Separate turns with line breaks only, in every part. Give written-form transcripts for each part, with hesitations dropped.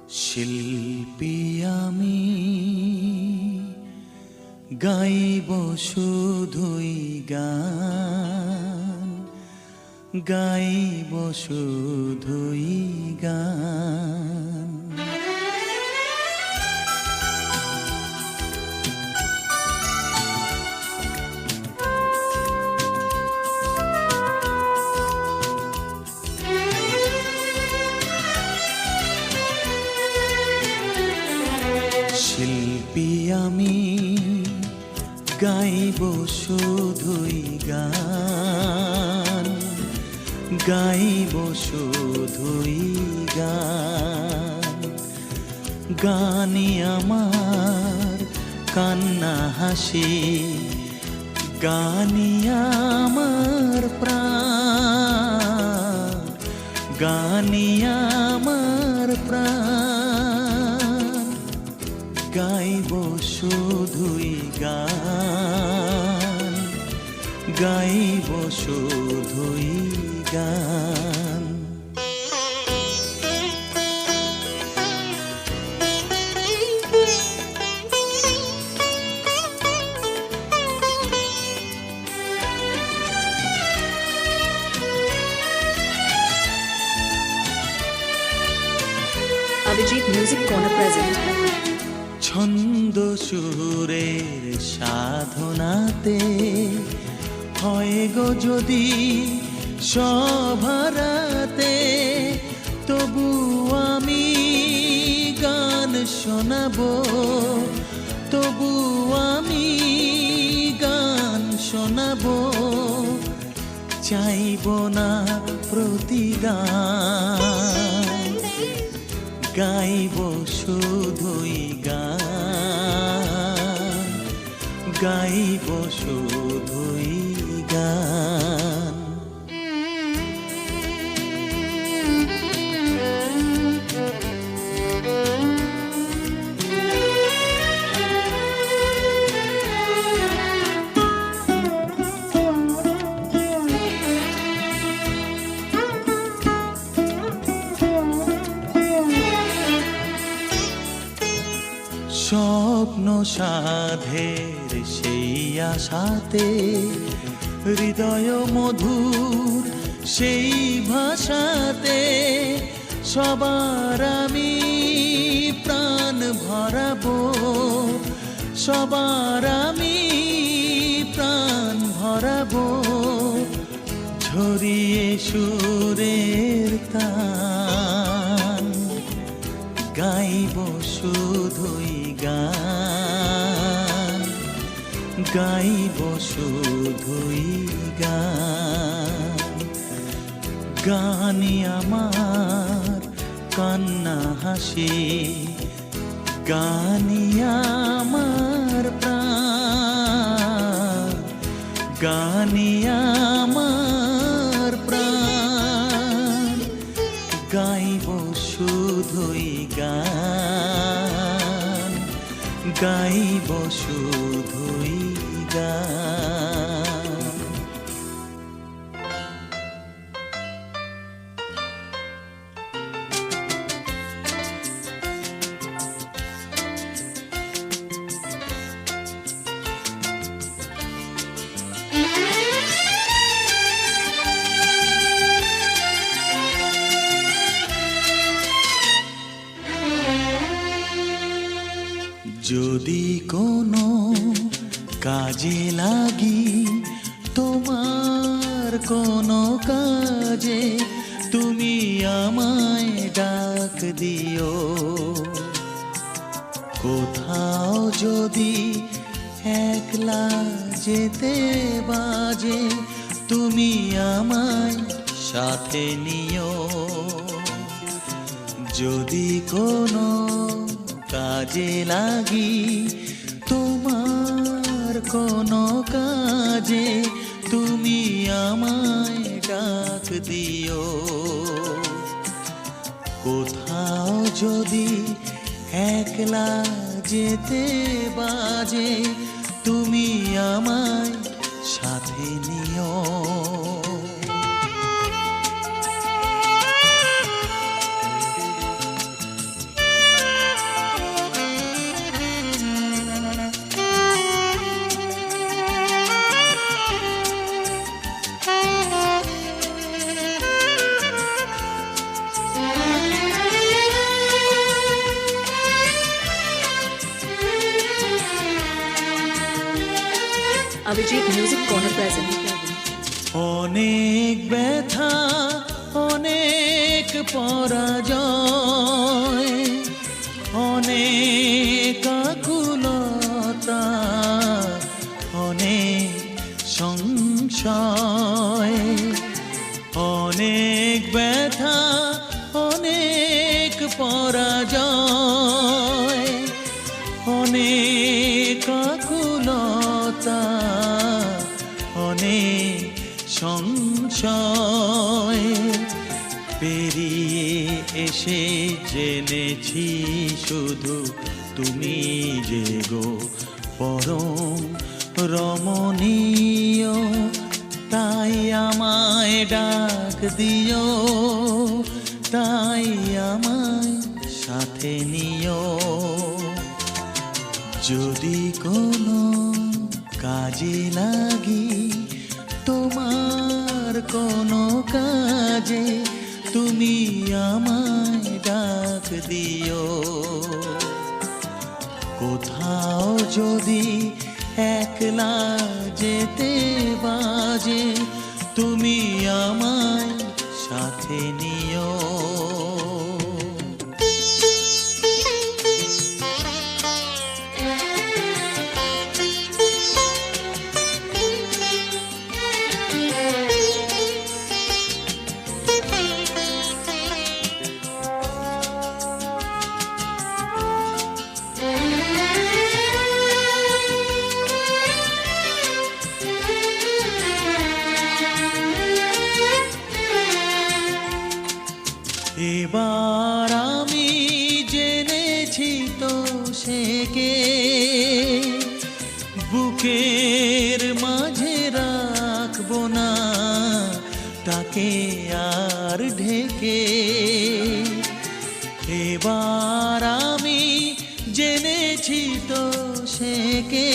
শিল্পী আমি গাইব শুধুই গান, গাইব শুধুই গান। শিল্পী আমি গাইব শুধুই গান, গাইব শুধুই গান। গানই আমার কান্না হাসি, গানই আমার প্রাণ, গানই আমার প্রাণ। গাইব শুধুই গান, গাইব শুধুই গান।
Abhijit Music Corner present.
ছন্দ সুরের সাধনাতে হয় গো যদি সভারাতে, তবু আমি গান শোনাবো, তবু আমি গান শোনাবো। চাইব না প্রতিদান, গাইব শুধুই গান, গাইব শুধুই গান। স্বপ্ন সাধের সেই আশাতে, হৃদয় মধুর সেই ভাষাতে, সবার আমি প্রাণ ভরাবো, সবার আমি প্রাণ ভরাবো। ঝরিয়ে সুরের তান, গাইব শুধুই গান, গাইব শুধুই গান। গানই আমার কান্না হাসি, গানই আমার প্রাণ, গানই আমার প্রাণ। গাইব শুধুই গান, গাইব শুধুই গান। যদি কোনো কাজে লাগি, তোমার কোনো কাজে, তুমি আমায় ডাক দিও। কোথাও যদি একলা যেতে বাজে, তুমি আমায় সাথে নিও। যদি কোনো কাজে লাগি, তোমার কোনো কাজে, তুমি আমায় ডাক দিও। কোথাও যদি একলা যেতে বাজে, তুমি আমায় সাথে নিও।
Abhijit Music Corner present.
অনেক ব্যথা অনেক পরাজয় অনেক আকুলতা অনেক সংশয় অনেক ব্যথা অনেক পরাজয় অনেক আকুলতা অনেক সংশয় পেরিয়ে এসে জেনেছি শুধু তুমি যে গো পরম রমণীয় তাই আমায় ডাক দিও তাই আমায় সাথে নিও যদি কোনো কাজে লাগি তোমার কোনো কাজে তুমি আমায় ডাক দিও কোথাও যদি একলা যেতে বাজে তুমি আমায় সাথে নিও এবার আমি জেনেছি তো সে কে বুকের মাঝে রাখবো না তাকে আর ঢেকে এবার আমি জেনেছি তো সে কে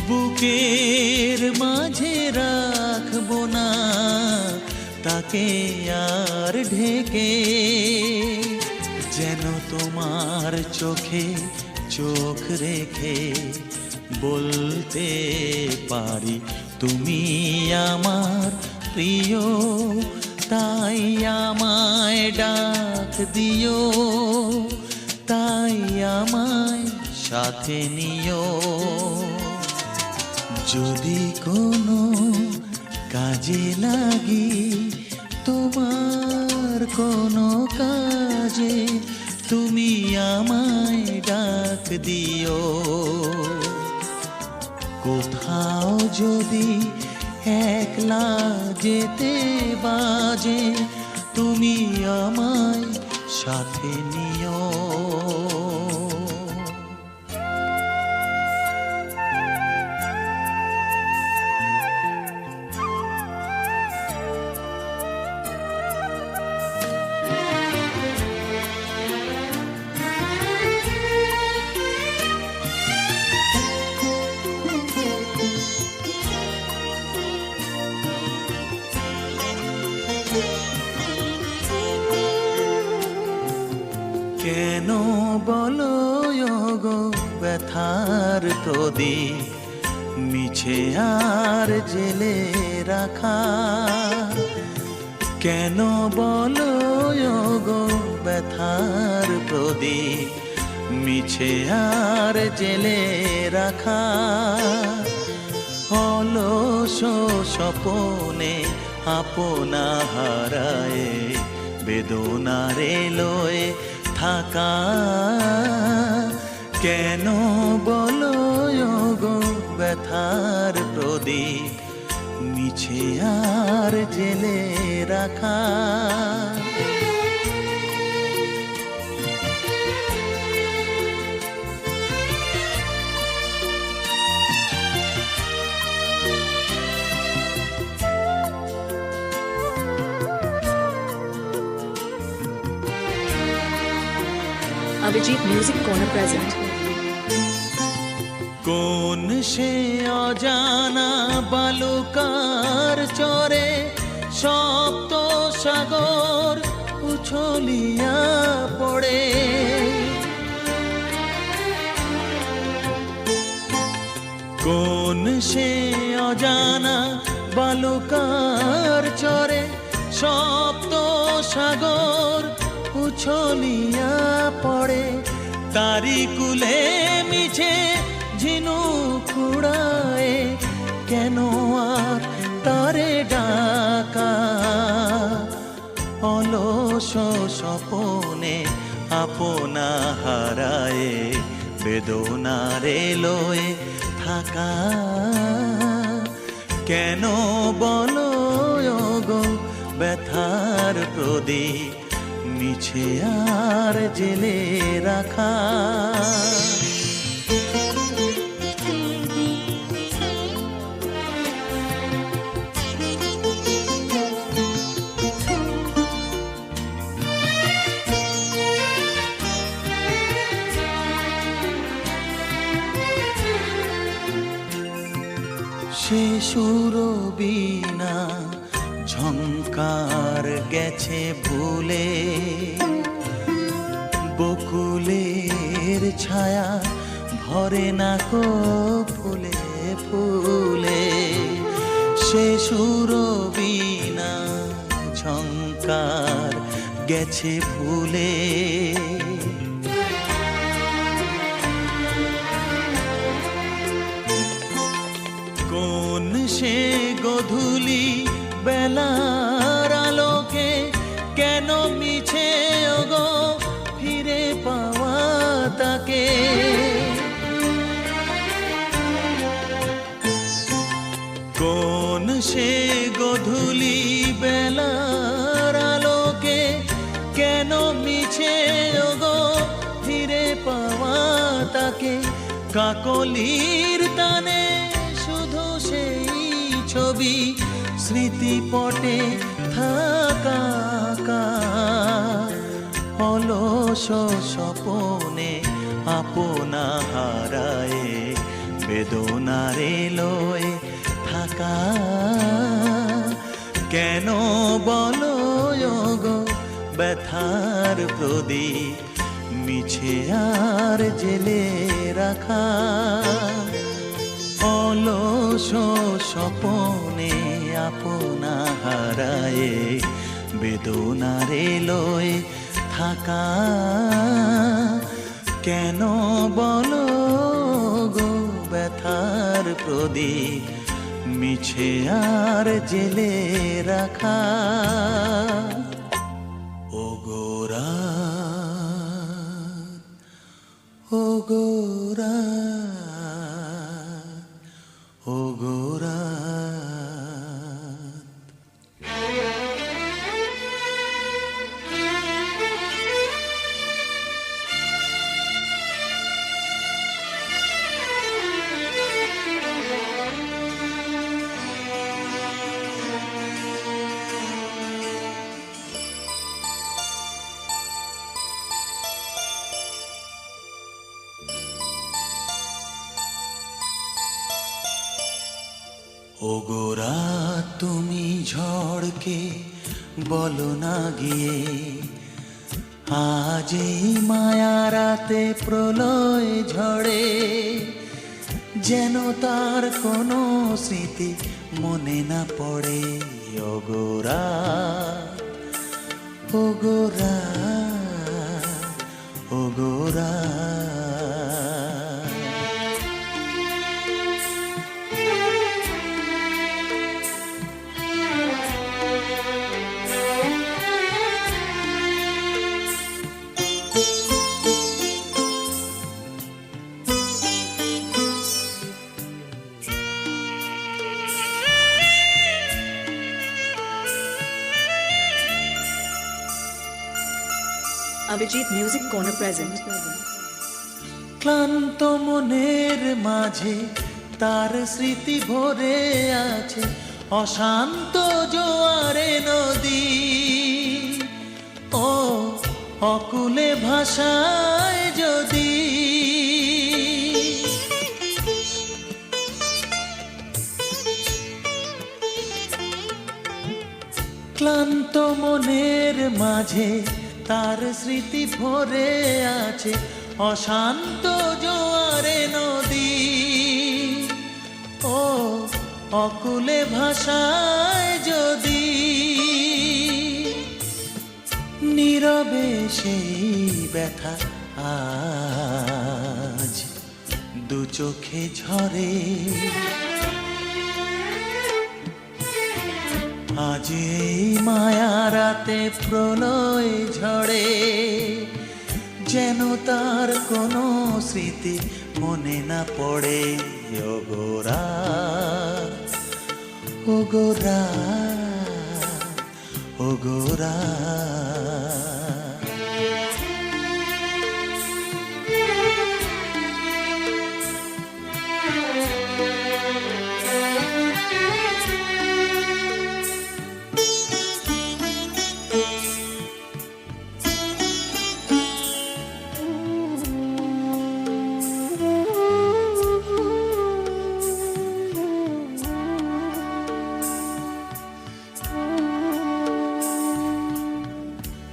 বুকের মাঝে রাখবো না তাকে আর ঢেকে যেন তোমার চোখে চোখ রেখে বলতে পারি তুমি আমার প্রিয় তাই আমায় ডাক দিও তাই আমায় সাথে নিও যদি কোনো কাজে লাগি তোমার কোনো কাজে তুমি আমায় ডাক দিও কোথাও যদি একলা যেতে বাজে তুমি আমায় সাথে নিও কেন বলো গো ব্যথার প্রদীপ মিছে আর জেলে রাখা কেন বলো গো ব্যথার প্রদীপ মিছে আর জেলে রাখা অলস স্বপনে আপনা হারায় বেদনারে লয়ে থাকা কেন বলো গো ব্যথার প্রদীপ মিছে আর জেলে রাখা
Abhijit Music Corner present.
কোন সে অজানা বালুকার চরে সপ্ত সাগর উছলিয়া পড়ে কোন সে অজানা বালুকার চরে সপ্ত সাগর উছলিয়া পড়ে, তারি কুলে মিছে ঝিনুক উড়ায়, কেন আর তারে ডাকা? অলস স্বপনে আপনা হারায়ে বেদনারে লয়ে থাকা, কেন বলো গো ব্যথার প্রদীপ মিছে আর জেলে রাখা? সে সুরবীণা ঝংকার গেছে ভুলে, বকুলের ছায়া ভরে না কো ফুলে ফুলে। সে সুরবীণা ঝংকার গেছে ভুলে, কোন সে গধূলি বেলার আলোকে কেন মিছে ওগো ফিরে পাওয়া তাকে? কোন সে গধূলি বেলার আলোকে কেন মিছে ওগো ফিরে পাওয়া তাকে? কাকলির তানে শুধু সেই ছবি স্মৃতিপটে থাকা, অলস স্বপনে আপনা হারায়ে বেদনারে লয়ে থাকা, কেন বলো গো ব্যথার প্রদীপ মিছে আর জেলে রাখা? অলস স্বপনে আপনা হারায়ে বেদনারে লয়ে থাকা, কেন বলো গো ব্যথার প্রদীপ মিছে আর জেলে রাখা? ও গোরা, ও গোরা, ও গোরা। ও গোরা, তুমি ঝড়কে বলো না গিয়ে, আজ এই মায়া রাতে প্রলয় ঝড়ে যেন তার কোনো স্মৃতি মনে না পড়ে। ও গোরা, ও গোরা, ও গোরা।
Abhijit Music Corner present.
ক্লান্ত মনের মাঝে তার স্মৃতি ভরে আছে, অশান্ত জোয়ারে নদী। ও অকুলে ভাষায় যদি ক্লান্ত মনের মাঝে তার স্মৃতি ভরে আছে, অশান্ত জোয়ারে নদী। ও অকুলে ভাষায় যদি নীরবে সেই ব্যথা আজ দু চোখে ঝরে, আজ এই মায়া রাতে প্রলয় ঝড়ে যেন তার কোনো স্মৃতি মনে না পড়ে। ওগোরা ওগোরা ওগোরা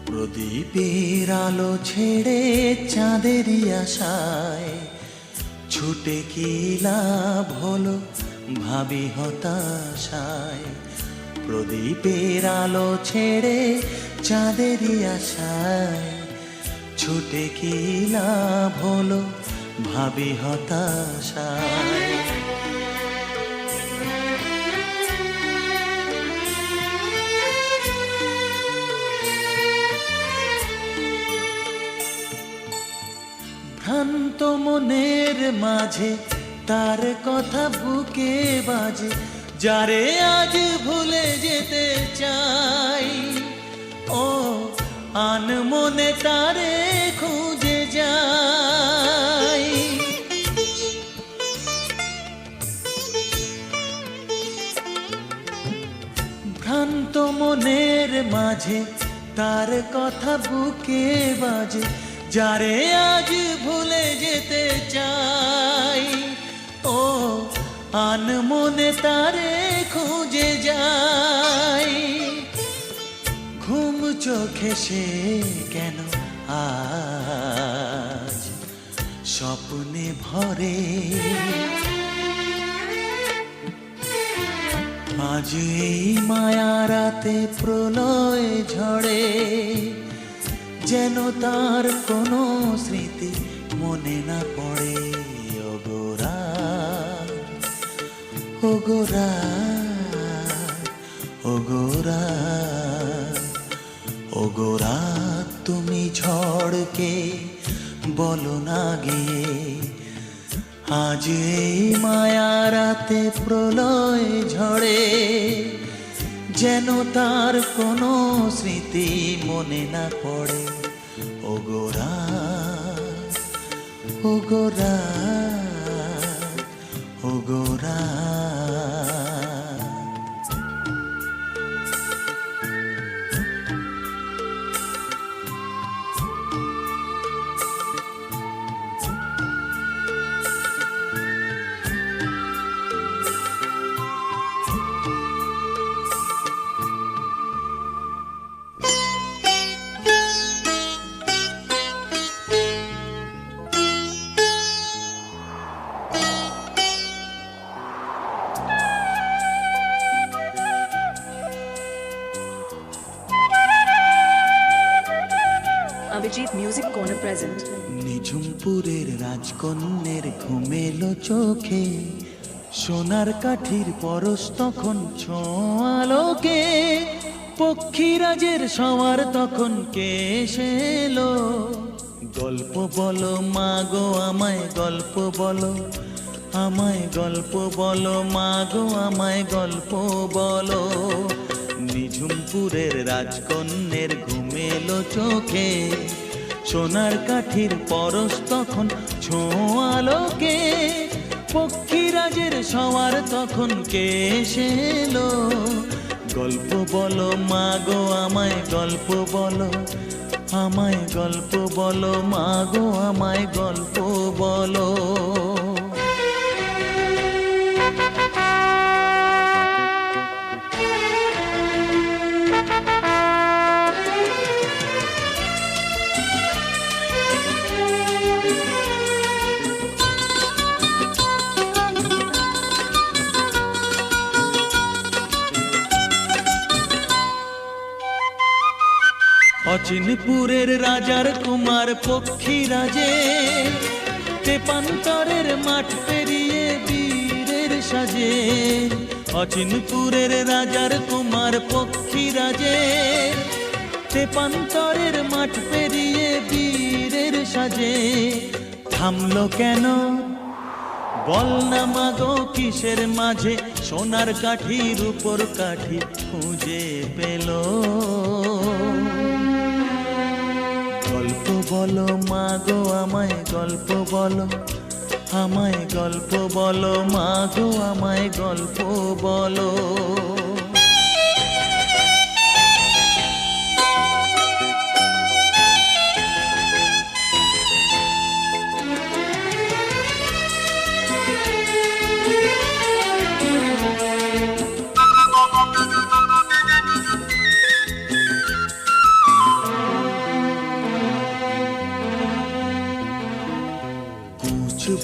প্রদীপের আলো ছেড়ে চাঁদেরই আশায় ছুটে কি লাভ হলো ভাবি হতাশায়। প্রদীপের আলো ছেড়ে চাঁদেরই আশায় ছুটে কি লাভ হলো ভাবি হতাশায়। ভ্রান্ত মনের মাঝে তার কথা বুকে বাজে, যারে আজ ভুলে যেতে চাই। ও আনমনে তারে খুঁজে যাই। ভ্রান্ত মনের মাঝে তার কথা বুকে বাজে, যারে আজ ভুলে যেতে চাই। ও আনমনে তারে খুঁজে যাই। ঘুম চোখে সে কেন আজ স্বপ্নে ভরে, আজ এই মায়া রাতে প্রলয় ঝড়ে যেন তার কোনো স্মৃতি মনে না পড়ে। ওগোরা ওগোরা ওগোরা ওগোরা তুমি ঝড়কে বলো না গিয়ে, আজ এই মায়া রাতে প্রলয় ঝড়ে যেন তার কোনো স্মৃতি মনে না পড়ে। ওগোরা ওগোরা ওগোরা
Abhijit Music Corner present.
নিঝুমপুরের রাজকন্যের ঘুমেলো চোখে সোনার কাঠির পরশ তখন ছোঁয়ালোকে। পক্ষীরাজের সওয়ার তখন কে এলো, গল্প বলো মা গো আমায় গল্প বলো, আমায় গল্প বলো মা গো আমায় গল্প বলো। নিঝুমপুরের রাজকন্যের ঘুমেলো চোখে সোনার কাঠির পরশ তখন ছোঁয়ালোকে। পক্ষীরাজের সওয়ার তখন কে এলো, গল্প বলো মা গো আমায় গল্প বলো, আমায় গল্প বলো মা গো আমায় গল্প বলো। অচিনপুরের রাজার কুমার পক্ষীরাজে তেপান্তরের মাঠ পেরিয়ে বীরের সাজে। অচিনপুরের রাজার কুমার পক্ষীরাজে তেপান্তরের মাঠ পেরিয়ে বীরের সাজে। থামলো কেন বল না মাগো কিসের মাঝে, সোনার কাঠির উপর কাঠি খুঁজে পেল। গল্প বলো মাগো আমায় গল্প বলো, আমায় গল্প বলো মাগো আমায় গল্প বলো।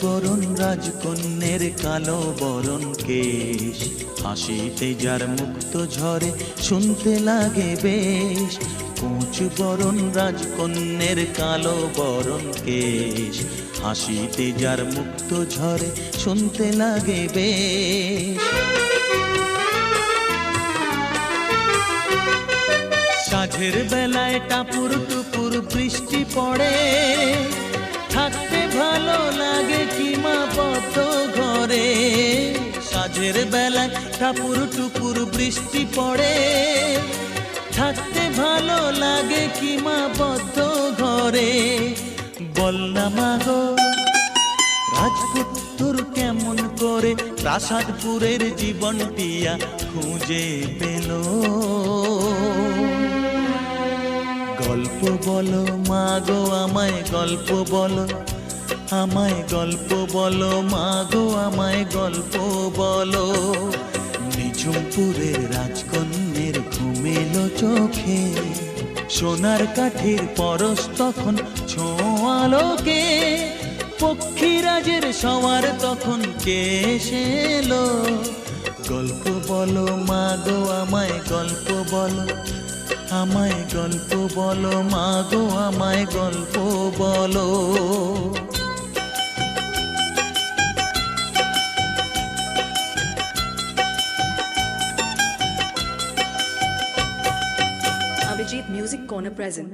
বরণ রাজকন্যের কালো বরণ কেশ, হাসিতে যার মুক্ত ঝরে শুনতে লাগে বেশ। কুচ বরণ রাজকন্যের কালো বরণ কেশ, হাসিতে যার মুক্ত ঝরে শুনতে লাগে বেশ। সাঁঝের বেলায় টাপুর টুপুর বৃষ্টি পড়ে, থাকতে ভালো লাগে কি মা পদ্ম ঘরে। সাঁঝের বেলায় টাপুর টুপুর বৃষ্টি পড়ে, থাকতে ভালো লাগে কি মা পদ্ম ঘরে। বল না মাগো রাজপুত্তর কেমন করে প্রাসাদপুরের জীবনটিয়া খুঁজে পেল। গল্প বলো মাগো আমায় গল্প বলো, আমায় গল্প বলো মাগো আমায় গল্প বলো। নিঝুমপুরের রাজকন্যের ঘুমেলো চোখে, সোনার কাঠির পরশ তখন ছোঁয়ালোকে। পক্ষীরাজের সওয়ার তখন কে এলো। গল্প বলো মাগো আমায় গল্প বলো, আমায় গল্প বলো মাগো আমায় গল্প বলো।
Abhijit Music Corner present.